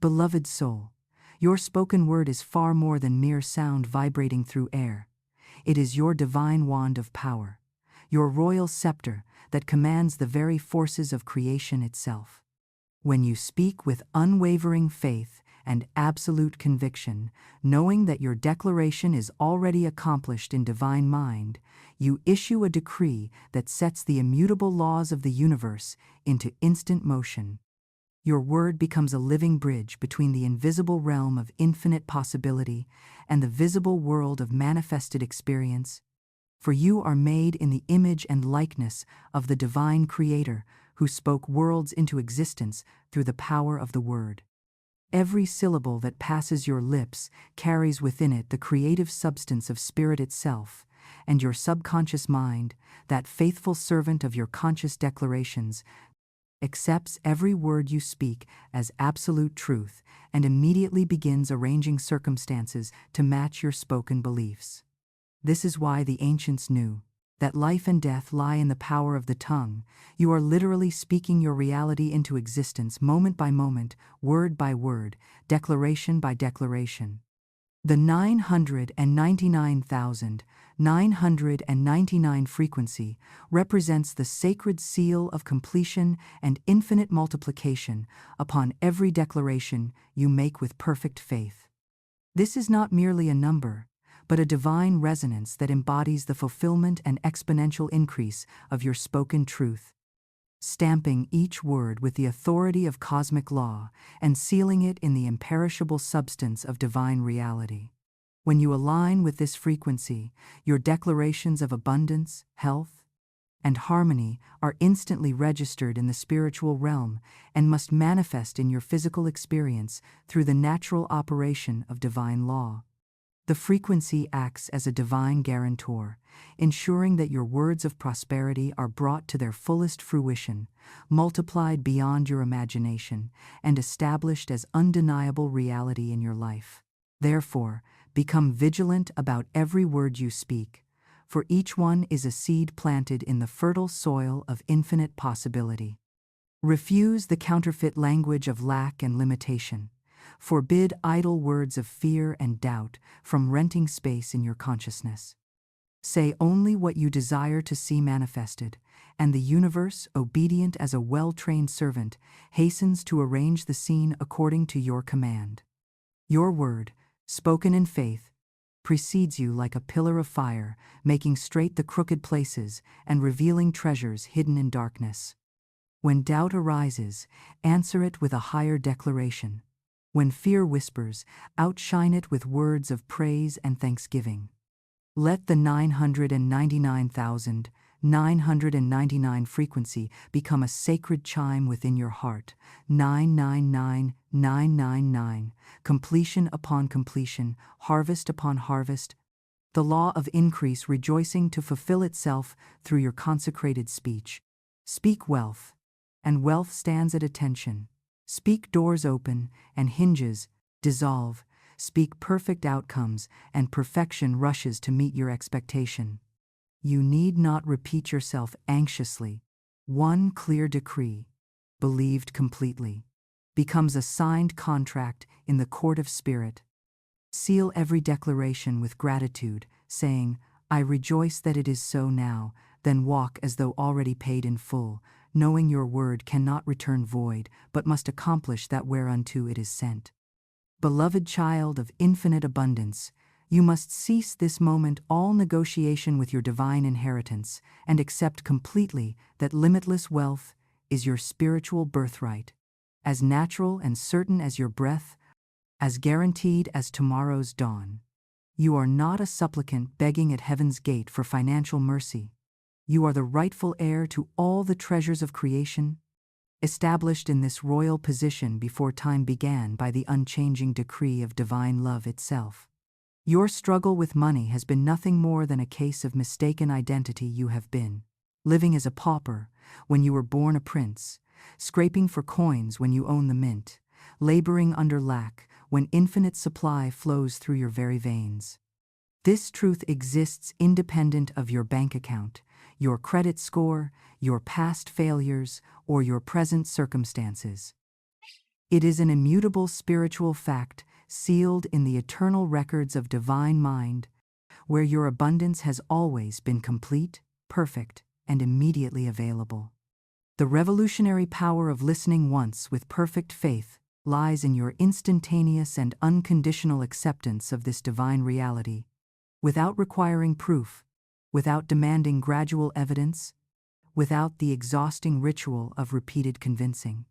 Beloved soul, your spoken word is far more than mere sound vibrating through air. It is your divine wand of power, your royal scepter that commands the very forces of creation itself. When you speak with unwavering faith and absolute conviction, knowing that your declaration is already accomplished in divine mind, you issue a decree that sets the immutable laws of the universe into instant motion. Your word becomes a living bridge between the invisible realm of infinite possibility and the visible world of manifested experience. For you are made in the image and likeness of the divine Creator who spoke worlds into existence through the power of the word. Every syllable that passes your lips carries within it the creative substance of spirit itself, and your subconscious mind, that faithful servant of your conscious declarations, accepts every word you speak as absolute truth and immediately begins arranging circumstances to match your spoken beliefs. This is why the ancients knew that life and death lie in the power of the tongue. You are literally speaking your reality into existence moment by moment, word by word, declaration by declaration. The 999,999 frequency represents the sacred seal of completion and infinite multiplication upon every declaration you make with perfect faith. This is not merely a number, but a divine resonance that embodies the fulfillment and exponential increase of your spoken truth, stamping each word with the authority of cosmic law and sealing it in the imperishable substance of divine reality. When you align with this frequency, your declarations of abundance, health, and harmony are instantly registered in the spiritual realm and must manifest in your physical experience through the natural operation of divine law. The frequency acts as a divine guarantor, ensuring that your words of prosperity are brought to their fullest fruition, multiplied beyond your imagination, and established as undeniable reality in your life. Therefore, become vigilant about every word you speak, for each one is a seed planted in the fertile soil of infinite possibility. Refuse the counterfeit language of lack and limitation. Forbid idle words of fear and doubt from renting space in your consciousness. Say only what you desire to see manifested, and the universe, obedient as a well-trained servant, hastens to arrange the scene according to your command. Your word, spoken in faith, precedes you like a pillar of fire, making straight the crooked places and revealing treasures hidden in darkness. When doubt arises, answer it with a higher declaration. When fear whispers, outshine it with words of praise and thanksgiving. Let the 999,999 frequency become a sacred chime within your heart. 999999, completion upon completion, harvest upon harvest. The law of increase rejoicing to fulfill itself through your consecrated speech. Speak wealth, and wealth stands at attention. Speak doors open, and hinges dissolve. Speak perfect outcomes, and perfection rushes to meet your expectation. You need not repeat yourself anxiously. One clear decree, believed completely, becomes a signed contract in the court of spirit. Seal every declaration with gratitude, saying, I rejoice that it is so now, then walk as though already paid in full, knowing your word cannot return void, but must accomplish that whereunto it is sent. Beloved child of infinite abundance, you must cease this moment all negotiation with your divine inheritance and accept completely that limitless wealth is your spiritual birthright, as natural and certain as your breath, as guaranteed as tomorrow's dawn. You are not a supplicant begging at heaven's gate for financial mercy. You are the rightful heir to all the treasures of creation, established in this royal position before time began by the unchanging decree of divine love itself. Your struggle with money has been nothing more than a case of mistaken identity. You have been living as a pauper when you were born a prince, scraping for coins when you own the mint, laboring under lack when infinite supply flows through your very veins. This truth exists independent of your bank account, your credit score, your past failures, or your present circumstances. It is an immutable spiritual fact, sealed in the eternal records of divine mind, where your abundance has always been complete, perfect, and immediately available. The revolutionary power of listening once with perfect faith lies in your instantaneous and unconditional acceptance of this divine reality, without requiring proof, without demanding gradual evidence, without the exhausting ritual of repeated convincing.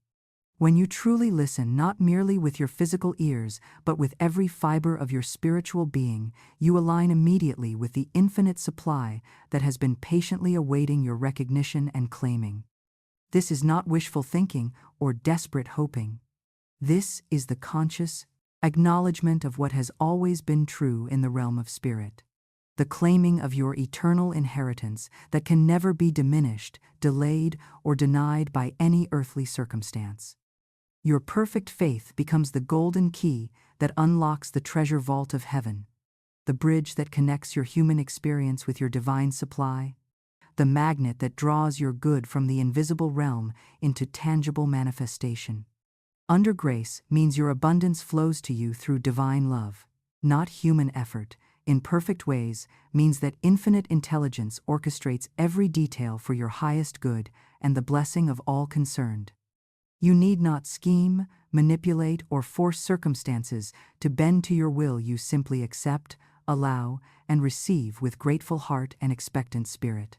When you truly listen not merely with your physical ears but with every fiber of your spiritual being, you align immediately with the infinite supply that has been patiently awaiting your recognition and claiming. This is not wishful thinking or desperate hoping. This is the conscious acknowledgement of what has always been true in the realm of spirit. The claiming of your eternal inheritance that can never be diminished, delayed, or denied by any earthly circumstance. Your perfect faith becomes the golden key that unlocks the treasure vault of heaven, the bridge that connects your human experience with your divine supply, the magnet that draws your good from the invisible realm into tangible manifestation. Under grace means your abundance flows to you through divine love, not human effort. In perfect ways means that infinite intelligence orchestrates every detail for your highest good and the blessing of all concerned. You need not scheme, manipulate, or force circumstances to bend to your will. You simply accept, allow, and receive with grateful heart and expectant spirit.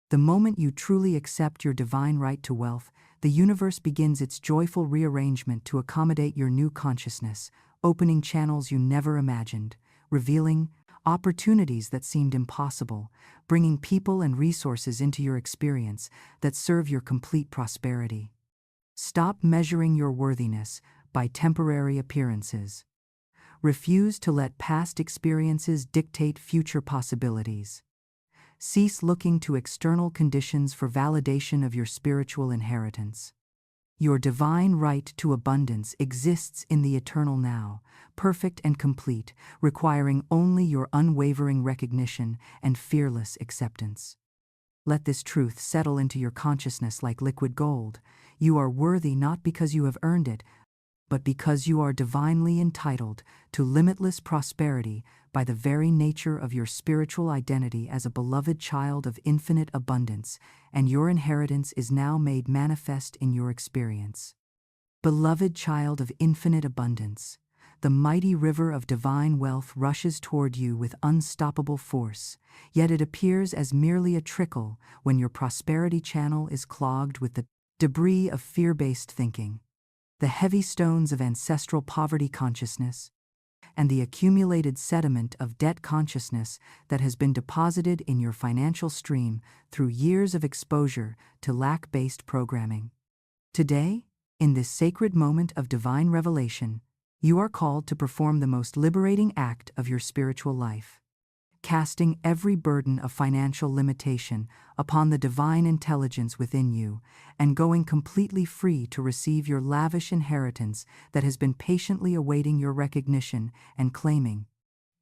The moment you truly accept your divine right to wealth, the universe begins its joyful rearrangement to accommodate your new consciousness, opening channels you never imagined, revealing opportunities that seemed impossible, bringing people and resources into your experience that serve your complete prosperity. Stop measuring your worthiness by temporary appearances. Refuse to let past experiences dictate future possibilities. Cease looking to external conditions for validation of your spiritual inheritance. Your divine right to abundance exists in the eternal now, perfect and complete, requiring only your unwavering recognition and fearless acceptance. Let this truth settle into your consciousness like liquid gold. You are worthy not because you have earned it, but because you are divinely entitled to limitless prosperity by the very nature of your spiritual identity as a beloved child of infinite abundance, and your inheritance is now made manifest in your experience. Beloved child of infinite abundance, the mighty river of divine wealth rushes toward you with unstoppable force, yet it appears as merely a trickle when your prosperity channel is clogged with the debris of fear-based thinking, the heavy stones of ancestral poverty consciousness, and the accumulated sediment of debt consciousness that has been deposited in your financial stream through years of exposure to lack-based programming. Today, in this sacred moment of divine revelation, you are called to perform the most liberating act of your spiritual life, casting every burden of financial limitation upon the divine intelligence within you and going completely free to receive your lavish inheritance that has been patiently awaiting your recognition and claiming.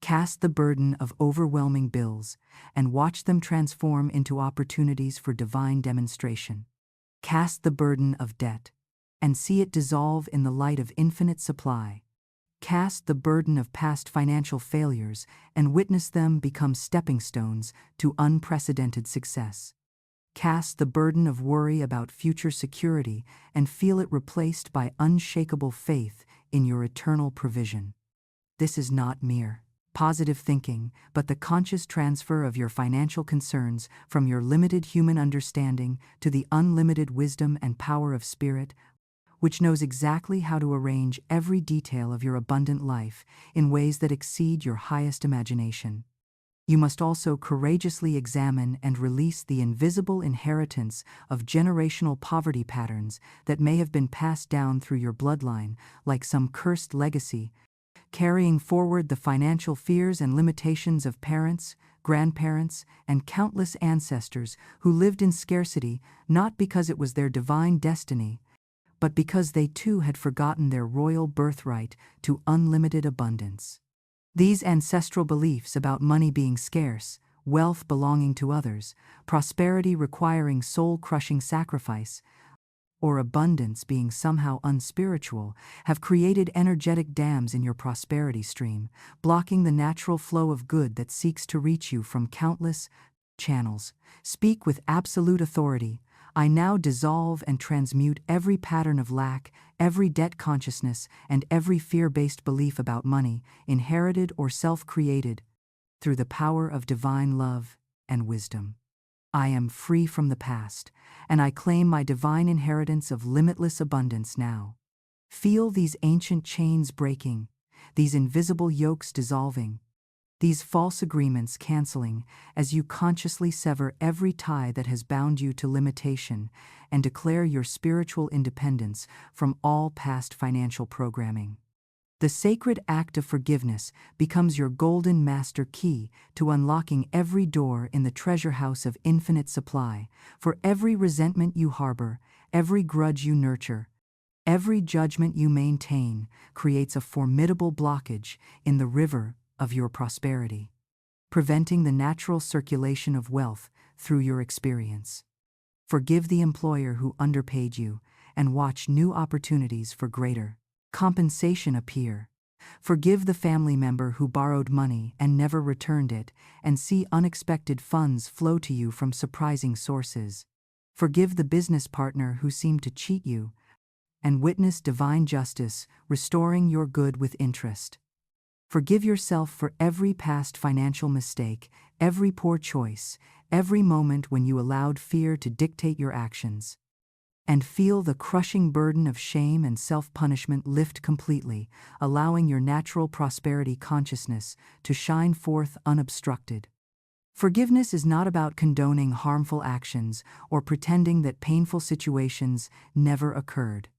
Cast the burden of overwhelming bills and watch them transform into opportunities for divine demonstration. Cast the burden of debt and see it dissolve in the light of infinite supply. Cast the burden of past financial failures and witness them become stepping stones to unprecedented success. Cast the burden of worry about future security and feel it replaced by unshakable faith in your eternal provision. This is not mere positive thinking, but the conscious transfer of your financial concerns from your limited human understanding to the unlimited wisdom and power of spirit, which knows exactly how to arrange every detail of your abundant life in ways that exceed your highest imagination. You must also courageously examine and release the invisible inheritance of generational poverty patterns that may have been passed down through your bloodline, like some cursed legacy, carrying forward the financial fears and limitations of parents, grandparents, and countless ancestors who lived in scarcity not because it was their divine destiny, but because they too had forgotten their royal birthright to unlimited abundance. These ancestral beliefs about money being scarce, wealth belonging to others, prosperity requiring soul-crushing sacrifice, or abundance being somehow unspiritual, have created energetic dams in your prosperity stream, blocking the natural flow of good that seeks to reach you from countless channels. Speak with absolute authority. I now dissolve and transmute every pattern of lack, every debt consciousness, and every fear-based belief about money, inherited or self-created, through the power of divine love and wisdom. I am free from the past, and I claim my divine inheritance of limitless abundance now. Feel these ancient chains breaking, these invisible yokes dissolving, these false agreements canceling as you consciously sever every tie that has bound you to limitation and declare your spiritual independence from all past financial programming. The sacred act of forgiveness becomes your golden master key to unlocking every door in the treasure house of infinite supply. For every resentment you harbor, every grudge you nurture, every judgment you maintain creates a formidable blockage in the river of your prosperity, preventing the natural circulation of wealth through your experience. Forgive the employer who underpaid you and watch new opportunities for greater compensation appear. Forgive the family member who borrowed money and never returned it, and see unexpected funds flow to you from surprising sources. Forgive the business partner who seemed to cheat you, and witness divine justice restoring your good with interest. Forgive yourself for every past financial mistake, every poor choice, every moment when you allowed fear to dictate your actions. And feel the crushing burden of shame and self-punishment lift completely, allowing your natural prosperity consciousness to shine forth unobstructed. Forgiveness is not about condoning harmful actions or pretending that painful situations never occurred.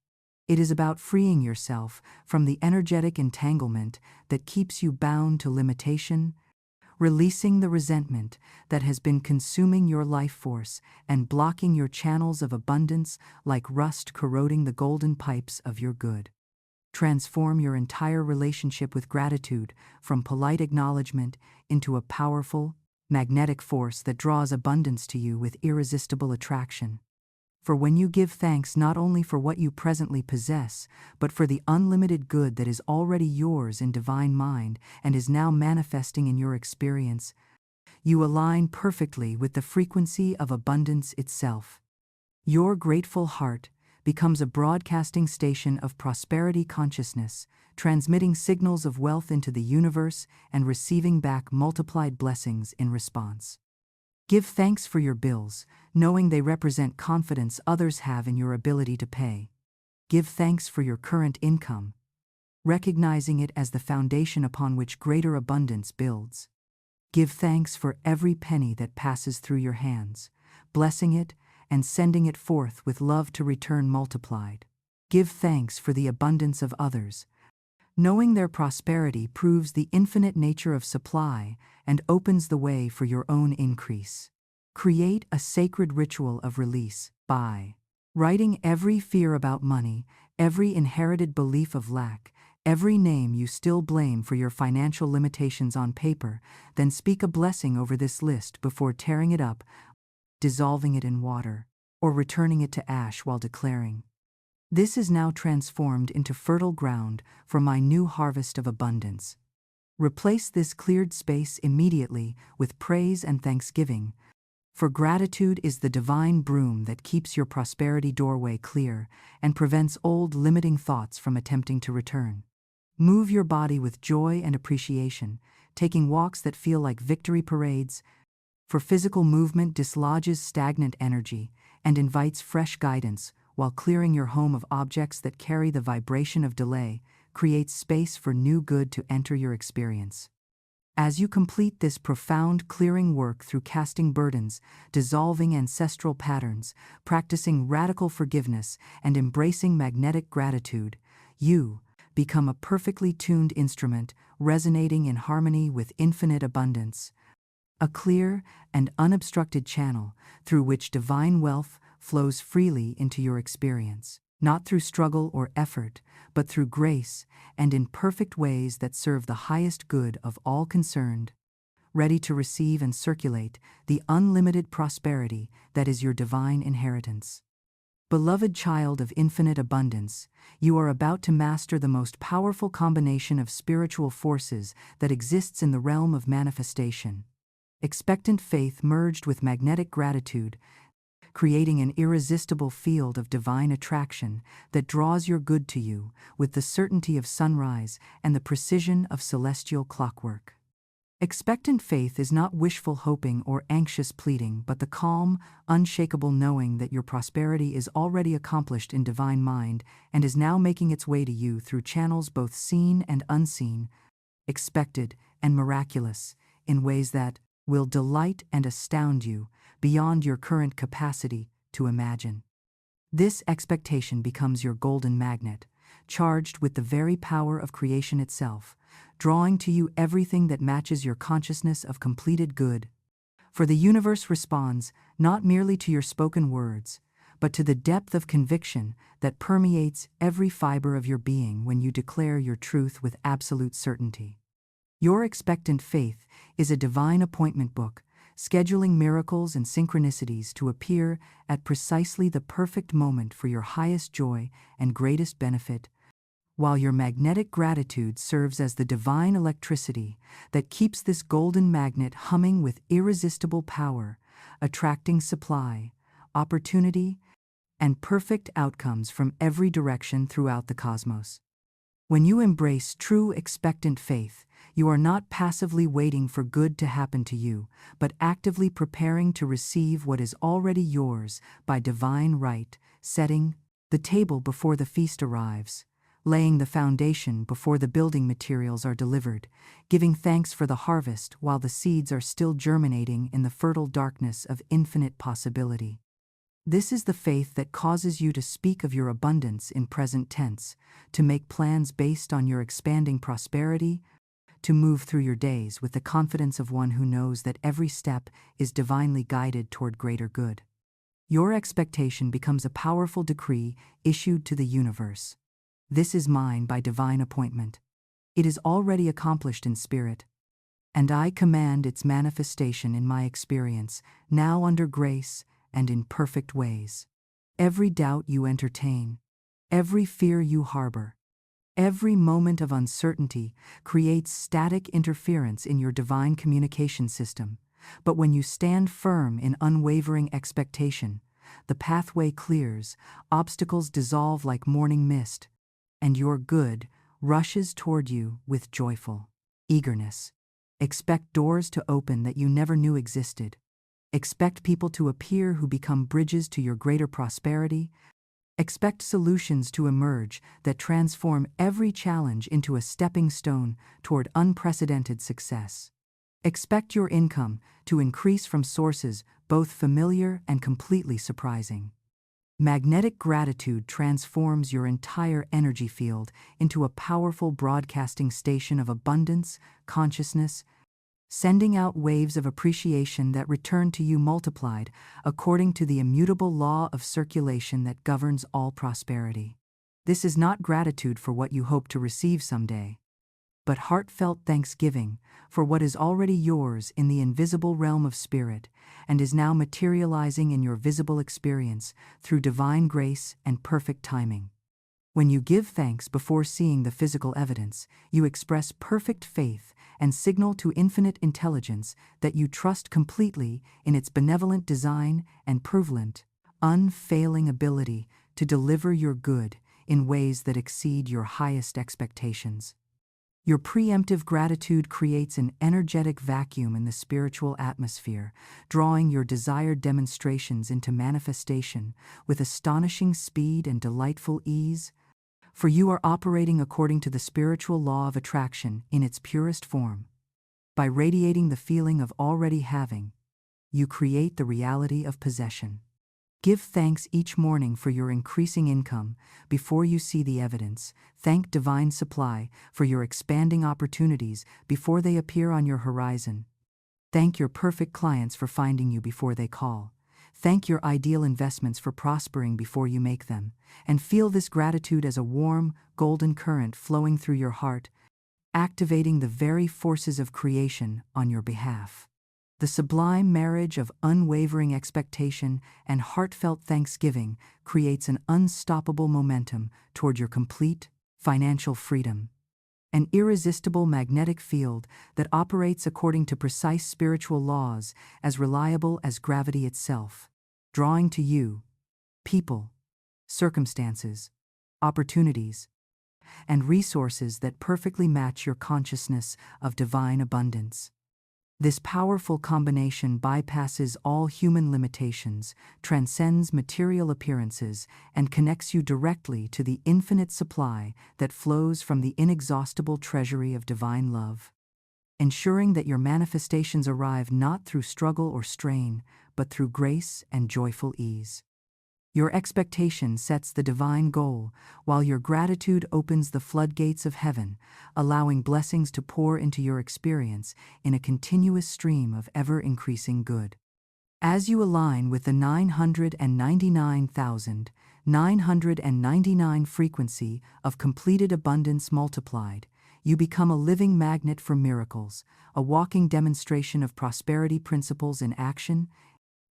It is about freeing yourself from the energetic entanglement that keeps you bound to limitation, releasing the resentment that has been consuming your life force and blocking your channels of abundance like rust corroding the golden pipes of your good. Transform your entire relationship with gratitude from polite acknowledgement into a powerful, magnetic force that draws abundance to you with irresistible attraction. For when you give thanks not only for what you presently possess, but for the unlimited good that is already yours in divine mind and is now manifesting in your experience, you align perfectly with the frequency of abundance itself. Your grateful heart becomes a broadcasting station of prosperity consciousness, transmitting signals of wealth into the universe and receiving back multiplied blessings in response. Give thanks for your bills, knowing they represent confidence others have in your ability to pay. Give thanks for your current income, recognizing it as the foundation upon which greater abundance builds. Give thanks for every penny that passes through your hands, blessing it and sending it forth with love to return multiplied. Give thanks for the abundance of others, knowing their prosperity proves the infinite nature of supply and opens the way for your own increase. Create a sacred ritual of release by writing every fear about money, every inherited belief of lack, every name you still blame for your financial limitations on paper, then speak a blessing over this list before tearing it up, dissolving it in water, or returning it to ash while declaring, "This is now transformed into fertile ground for my new harvest of abundance." Replace this cleared space immediately with praise and thanksgiving, for gratitude is the divine broom that keeps your prosperity doorway clear and prevents old limiting thoughts from attempting to return. Move your body with joy and appreciation, taking walks that feel like victory parades, for physical movement dislodges stagnant energy and invites fresh guidance, while clearing your home of objects that carry the vibration of delay creates space for new good to enter your experience. As you complete this profound clearing work through casting burdens, dissolving ancestral patterns, practicing radical forgiveness, and embracing magnetic gratitude, you become a perfectly tuned instrument resonating in harmony with infinite abundance, a clear and unobstructed channel through which divine wealth flows freely into your experience, not through struggle or effort, but through grace and in perfect ways that serve the highest good of all concerned, ready to receive and circulate the unlimited prosperity that is your divine inheritance. Beloved child of infinite abundance, you are about to master the most powerful combination of spiritual forces that exists in the realm of manifestation. Expectant faith merged with magnetic gratitude, creating an irresistible field of divine attraction that draws your good to you with the certainty of sunrise and the precision of celestial clockwork. Expectant faith is not wishful hoping or anxious pleading, but the calm, unshakable knowing that your prosperity is already accomplished in divine mind and is now making its way to you through channels both seen and unseen, expected and miraculous, in ways that will delight and astound you beyond your current capacity to imagine. This expectation becomes your golden magnet, charged with the very power of creation itself, drawing to you everything that matches your consciousness of completed good. For the universe responds not merely to your spoken words, but to the depth of conviction that permeates every fiber of your being when you declare your truth with absolute certainty. Your expectant faith is a divine appointment book, scheduling miracles and synchronicities to appear at precisely the perfect moment for your highest joy and greatest benefit, while your magnetic gratitude serves as the divine electricity that keeps this golden magnet humming with irresistible power, attracting supply, opportunity, and perfect outcomes from every direction throughout the cosmos. When you embrace true expectant faith, you are not passively waiting for good to happen to you, but actively preparing to receive what is already yours by divine right, setting the table before the feast arrives, laying the foundation before the building materials are delivered, giving thanks for the harvest while the seeds are still germinating in the fertile darkness of infinite possibility. This is the faith that causes you to speak of your abundance in present tense, to make plans based on your expanding prosperity, to move through your days with the confidence of one who knows that every step is divinely guided toward greater good. Your expectation becomes a powerful decree issued to the universe. This is mine by divine appointment. It is already accomplished in spirit, and I command its manifestation in my experience, now under grace and in perfect ways. Every doubt you entertain, every fear you harbor, every moment of uncertainty creates static interference in your divine communication system, but when you stand firm in unwavering expectation, the pathway clears, obstacles dissolve like morning mist, and your good rushes toward you with joyful eagerness. Expect doors to open that you never knew existed. Expect people to appear who become bridges to your greater prosperity. Expect solutions to emerge that transform every challenge into a stepping stone toward unprecedented success. Expect your income to increase from sources both familiar and completely surprising. Magnetic gratitude transforms your entire energy field into a powerful broadcasting station of abundance, consciousness, sending out waves of appreciation that return to you multiplied according to the immutable law of circulation that governs all prosperity. This is not gratitude for what you hope to receive someday, but heartfelt thanksgiving for what is already yours in the invisible realm of spirit and is now materializing in your visible experience through divine grace and perfect timing. When you give thanks before seeing the physical evidence, you express perfect faith and signal to infinite intelligence that you trust completely in its benevolent design and prevalent, unfailing ability to deliver your good in ways that exceed your highest expectations. Your preemptive gratitude creates an energetic vacuum in the spiritual atmosphere, drawing your desired demonstrations into manifestation with astonishing speed and delightful ease, for you are operating according to the spiritual law of attraction in its purest form. By radiating the feeling of already having, you create the reality of possession. Give thanks each morning for your increasing income before you see the evidence. Thank divine supply for your expanding opportunities before they appear on your horizon. Thank your perfect clients for finding you before they call. Thank your ideal investments for prospering before you make them, and feel this gratitude as a warm, golden current flowing through your heart, activating the very forces of creation on your behalf. The sublime marriage of unwavering expectation and heartfelt thanksgiving creates an unstoppable momentum toward your complete financial freedom. An irresistible magnetic field that operates according to precise spiritual laws as reliable as gravity itself, drawing to you people, circumstances, opportunities, and resources that perfectly match your consciousness of divine abundance. This powerful combination bypasses all human limitations, transcends material appearances, and connects you directly to the infinite supply that flows from the inexhaustible treasury of divine love, ensuring that your manifestations arrive not through struggle or strain, but through grace and joyful ease. Your expectation sets the divine goal, while your gratitude opens the floodgates of heaven, allowing blessings to pour into your experience in a continuous stream of ever-increasing good. As you align with the 999,999 frequency of completed abundance multiplied, you become a living magnet for miracles, a walking demonstration of prosperity principles in action,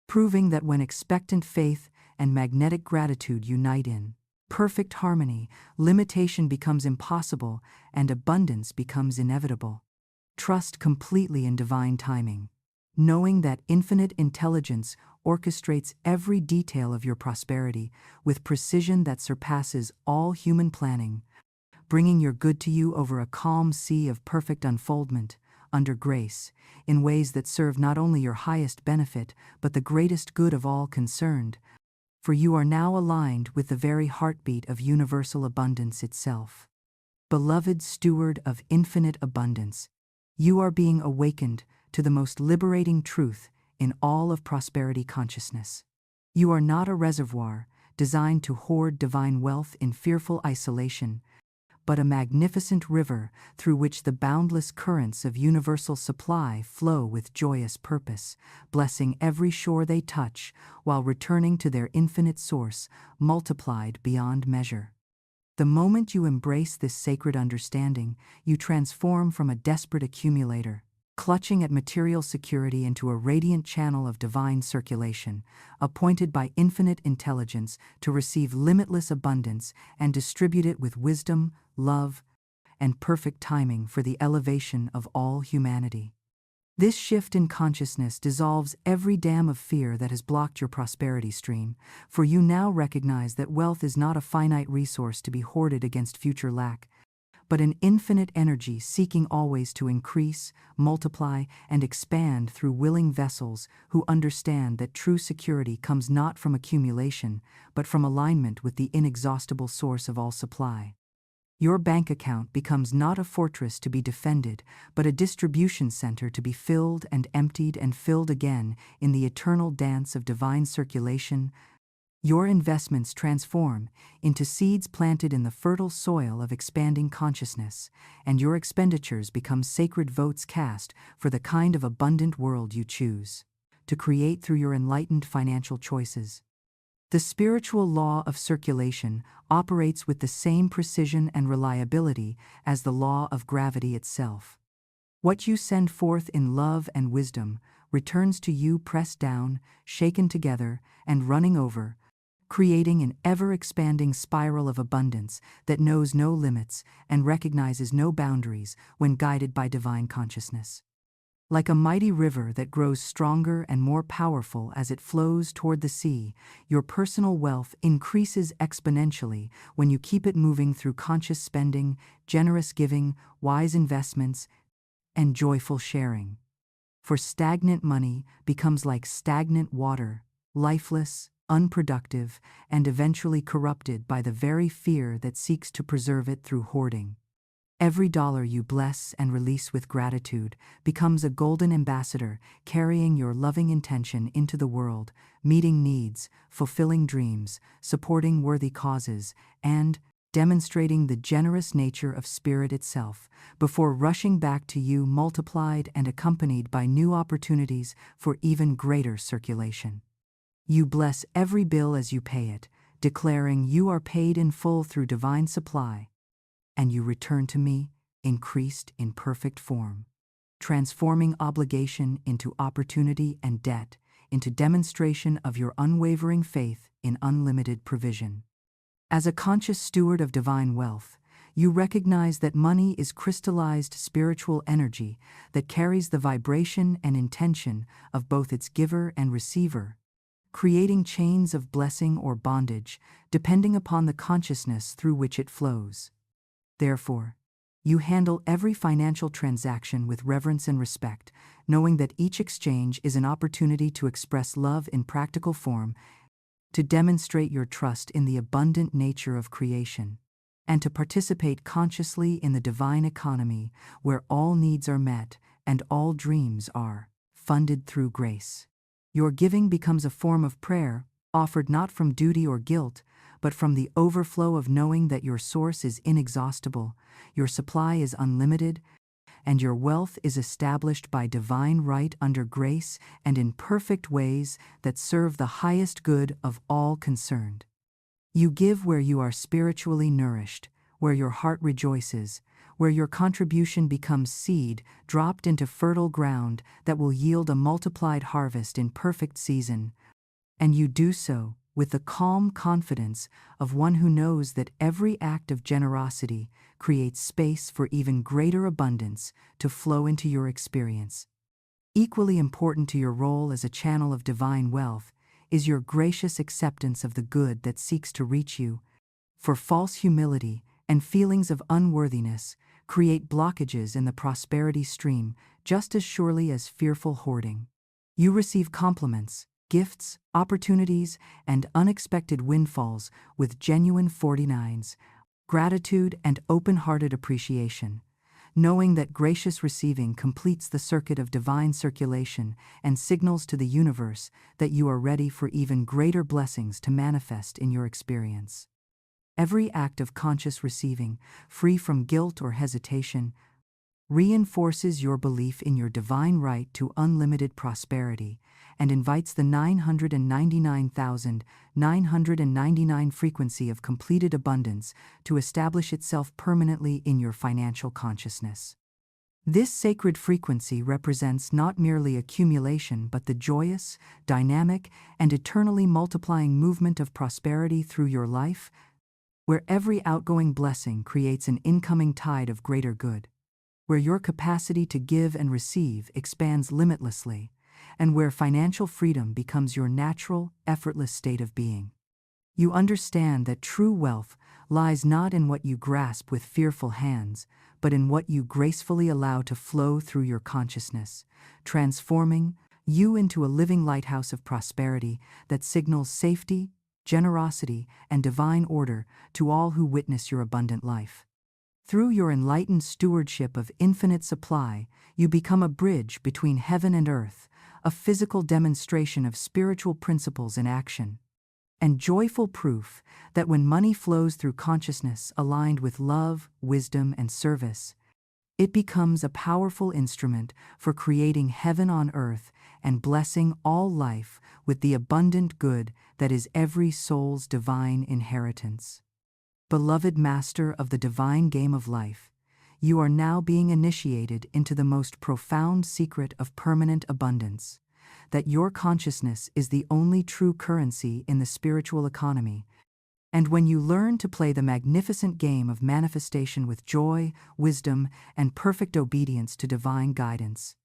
proving that when expectant faith and magnetic gratitude unite in perfect harmony, limitation becomes impossible and abundance becomes inevitable. Trust completely in divine timing, knowing that infinite intelligence orchestrates every detail of your prosperity with precision that surpasses all human planning, bringing your good to you over a calm sea of perfect unfoldment, under grace, in ways that serve not only your highest benefit but the greatest good of all concerned, for you are now aligned with the very heartbeat of universal abundance itself. Beloved steward of infinite abundance, you are being awakened to the most liberating truth in all of prosperity consciousness. You are not a reservoir designed to hoard divine wealth in fearful isolation, but a magnificent river through which the boundless currents of universal supply flow with joyous purpose, blessing every shore they touch while returning to their infinite source, multiplied beyond measure. The moment you embrace this sacred understanding, you transform from a desperate accumulator, clutching at material security, into a radiant channel of divine circulation, appointed by infinite intelligence to receive limitless abundance and distribute it with wisdom, love, and perfect timing for the elevation of all humanity. This shift in consciousness dissolves every dam of fear that has blocked your prosperity stream, for you now recognize that wealth is not a finite resource to be hoarded against future lack, but an infinite energy seeking always to increase, multiply, and expand through willing vessels who understand that true security comes not from accumulation, but from alignment with the inexhaustible source of all supply. Your bank account becomes not a fortress to be defended, but a distribution center to be filled and emptied and filled again in the eternal dance of divine circulation. Your investments transform into seeds planted in the fertile soil of expanding consciousness, and your expenditures become sacred votes cast for the kind of abundant world you choose to create through your enlightened financial choices. The spiritual law of circulation operates with the same precision and reliability as the law of gravity itself. What you send forth in love and wisdom returns to you pressed down, shaken together, and running over, creating an ever-expanding spiral of abundance that knows no limits and recognizes no boundaries when guided by divine consciousness. Like a mighty river that grows stronger and more powerful as it flows toward the sea, your personal wealth increases exponentially when you keep it moving through conscious spending, generous giving, wise investments, and joyful sharing. For stagnant money becomes like stagnant water, lifeless, unproductive, and eventually corrupted by the very fear that seeks to preserve it through hoarding. Every dollar you bless and release with gratitude becomes a golden ambassador, carrying your loving intention into the world, meeting needs, fulfilling dreams, supporting worthy causes, and demonstrating the generous nature of spirit itself, before rushing back to you multiplied and accompanied by new opportunities for even greater circulation. You bless every bill as you pay it, declaring you are paid in full through divine supply, and you return to me, increased in perfect form. transforming obligation into opportunity and debt into demonstration of your unwavering faith in unlimited provision. As a conscious steward of divine wealth, you recognize that money is crystallized spiritual energy that carries the vibration and intention of both its giver and receiver, creating chains of blessing or bondage depending upon the consciousness through which it flows. Therefore, you handle every financial transaction with reverence and respect, knowing that each exchange is an opportunity to express love in practical form, to demonstrate your trust in the abundant nature of creation, and to participate consciously in the divine economy where all needs are met and all dreams are funded through grace. Your giving becomes a form of prayer, offered not from duty or guilt, but from the overflow of knowing that your source is inexhaustible, your supply is unlimited, and your wealth is established by divine right under grace and in perfect ways that serve the highest good of all concerned. You give where you are spiritually nourished, where your heart rejoices, where your contribution becomes seed dropped into fertile ground that will yield a multiplied harvest in perfect season, and you do so with the calm confidence of one who knows that every act of generosity creates space for even greater abundance to flow into your experience. Equally important to your role as a channel of divine wealth is your gracious acceptance of the good that seeks to reach you, for false humility and feelings of unworthiness create blockages in the prosperity stream just as surely as fearful hoarding. You receive compliments, gifts, opportunities, and unexpected windfalls with genuine 49s, gratitude and open-hearted appreciation, knowing that gracious receiving completes the circuit of divine circulation and signals to the universe that you are ready for even greater blessings to manifest in your experience. Every act of conscious receiving, free from guilt or hesitation, reinforces your belief in your divine right to unlimited prosperity and invites the 999,999 frequency of completed abundance to establish itself permanently in your financial consciousness. This sacred frequency represents not merely accumulation but the joyous, dynamic, and eternally multiplying movement of prosperity through your life, where every outgoing blessing creates an incoming tide of greater good, where your capacity to give and receive expands limitlessly, and where financial freedom becomes your natural, effortless state of being. You understand that true wealth lies not in what you grasp with fearful hands, but in what you gracefully allow to flow through your consciousness, transforming you into a living lighthouse of prosperity that signals safety, generosity, and divine order to all who witness your abundant life. Through your enlightened stewardship of infinite supply, you become a bridge between heaven and earth, a physical demonstration of spiritual principles in action, and joyful proof that when money flows through consciousness aligned with love, wisdom, and service, it becomes a powerful instrument for creating heaven on earth and blessing all life with the abundant good that is every soul's divine inheritance. Beloved Master of the divine game of life, you are now being initiated into the most profound secret of permanent abundance, that your consciousness is the only true currency in the spiritual economy. And when you learn to play the magnificent game of manifestation with joy, wisdom, and perfect obedience to divine guidance,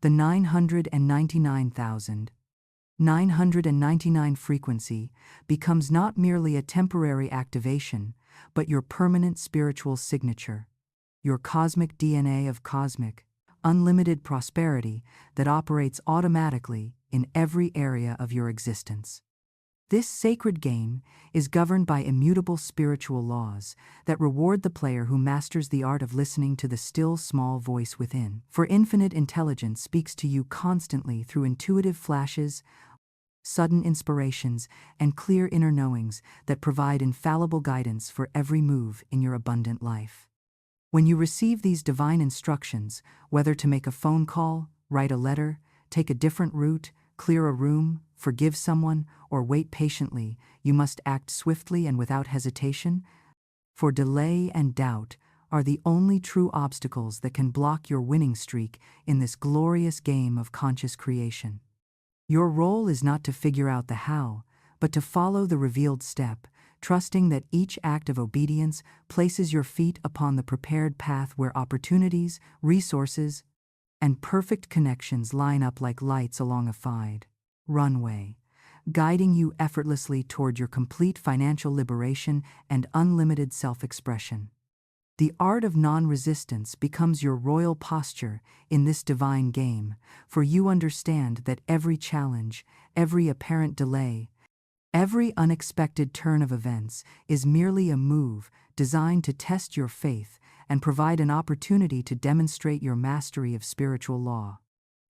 the 999,999 frequency becomes not merely a temporary activation, but your permanent spiritual signature, your cosmic DNA of cosmic, unlimited prosperity that operates automatically in every area of your existence. This sacred game is governed by immutable spiritual laws that reward the player who masters the art of listening to the still small voice within. For infinite intelligence speaks to you constantly through intuitive flashes, sudden inspirations, and clear inner knowings that provide infallible guidance for every move in your abundant life. When you receive these divine instructions, whether to make a phone call, write a letter, take a different route, clear a room, forgive someone, or wait patiently, you must act swiftly and without hesitation, for delay and doubt are the only true obstacles that can block your winning streak in this glorious game of conscious creation. Your role is not to figure out the how, but to follow the revealed step, trusting that each act of obedience places your feet upon the prepared path where opportunities, resources, and perfect connections line up like lights along a fide runway, guiding you effortlessly toward your complete financial liberation and unlimited self-expression. The art of non-resistance becomes your royal posture in this divine game, for you understand that every challenge, every apparent delay, every unexpected turn of events is merely a move designed to test your faith and provide an opportunity to demonstrate your mastery of spiritual law.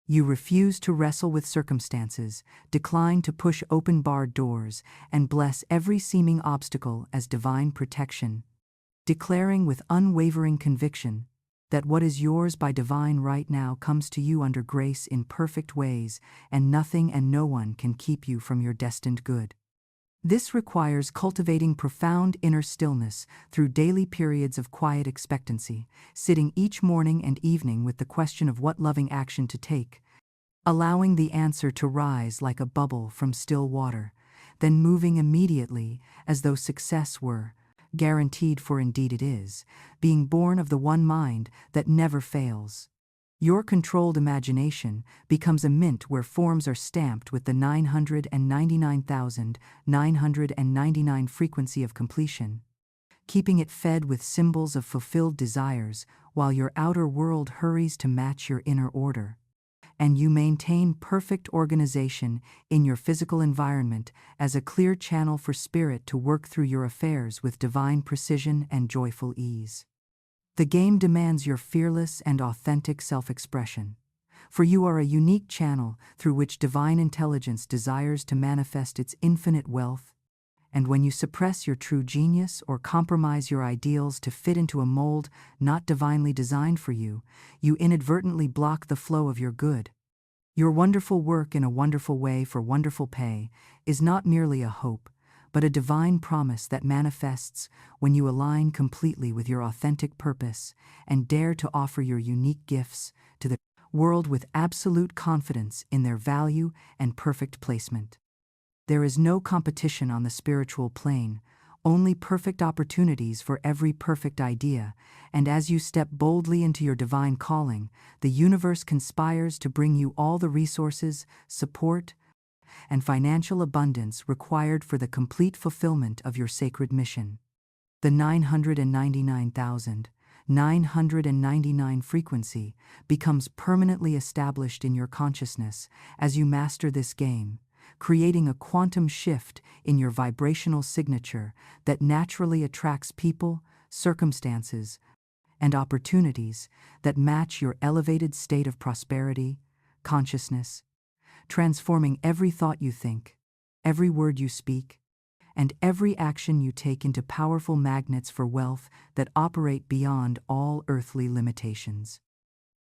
You refuse to wrestle with circumstances, decline to push open barred doors, and bless every seeming obstacle as divine protection, declaring with unwavering conviction that what is yours by divine right now comes to you under grace in perfect ways, and nothing and no one can keep you from your destined good. This requires cultivating profound inner stillness through daily periods of quiet expectancy, sitting each morning and evening with the question of what loving action to take, allowing the answer to rise like a bubble from still water, then moving immediately as though success were guaranteed, for indeed it is, being born of the one mind that never fails. Your controlled imagination becomes a mint where forms are stamped with the 999,999 frequency of completion, keeping it fed with symbols of fulfilled desires while your outer world hurries to match your inner order. And you maintain perfect organization in your physical environment as a clear channel for spirit to work through your affairs with divine precision and joyful ease. The game demands your fearless and authentic self-expression, for you are a unique channel through which divine intelligence desires to manifest its infinite wealth, and when you suppress your true genius or compromise your ideals to fit into a mold not divinely designed for you, you inadvertently block the flow of your good. Your wonderful work in a wonderful way for wonderful pay is not merely a hope, but a divine promise that manifests when you align completely with your authentic purpose and dare to offer your unique gifts to the world with absolute confidence in their value and perfect placement. There is no competition on the spiritual plane, only perfect opportunities for every perfect idea, and as you step boldly into your divine calling, the universe conspires to bring you all the resources, support, and financial abundance required for the complete fulfillment of your sacred mission. The 999,999 frequency becomes permanently established in your consciousness as you master this game, creating a quantum shift in your vibrational signature that naturally attracts people, circumstances, and opportunities that match your elevated state of prosperity, consciousness, transforming every thought you think, every word you speak, and every action you take into powerful magnets for wealth that operate beyond all earthly limitations.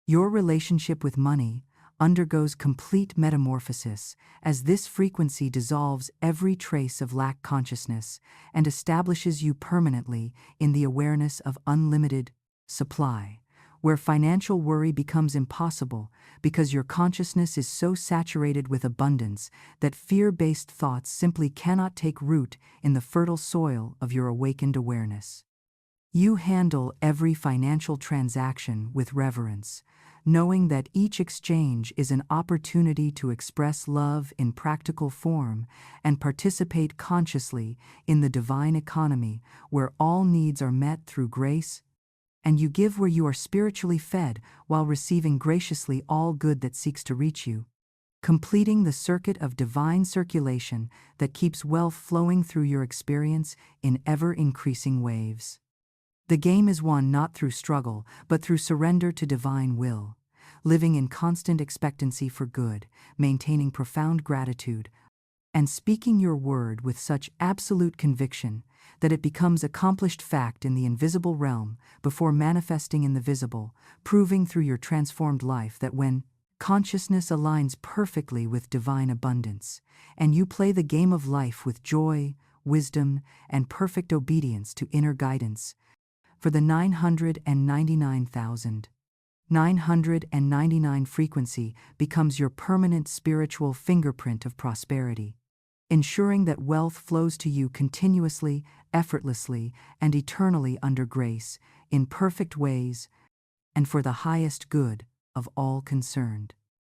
Your relationship with money undergoes complete metamorphosis as this frequency dissolves every trace of lack consciousness and establishes you permanently in the awareness of unlimited supply, where financial worry becomes impossible because your consciousness is so saturated with abundance that fear-based thoughts simply cannot take root in the fertile soil of your awakened awareness. You handle every financial transaction with reverence, knowing that each exchange is an opportunity to express love in practical form and participate consciously in the divine economy where all needs are met through grace, and you give where you are spiritually fed while receiving graciously all good that seeks to reach you, completing the circuit of divine circulation that keeps wealth flowing through your experience in ever-increasing waves. The game is won not through struggle, but through surrender to divine will, living in constant expectancy for good, maintaining profound gratitude, and speaking your word with such absolute conviction that it becomes accomplished fact in the invisible realm before manifesting in the visible, proving through your transformed life that when consciousness aligns perfectly with divine abundance, and you play the game of life with joy, wisdom, and perfect obedience to inner guidance, For the 999,999 frequency becomes your permanent spiritual fingerprint of prosperity, ensuring that wealth flows to you continuously, effortlessly, and eternally under grace, in perfect ways, and for the highest good of all concerned.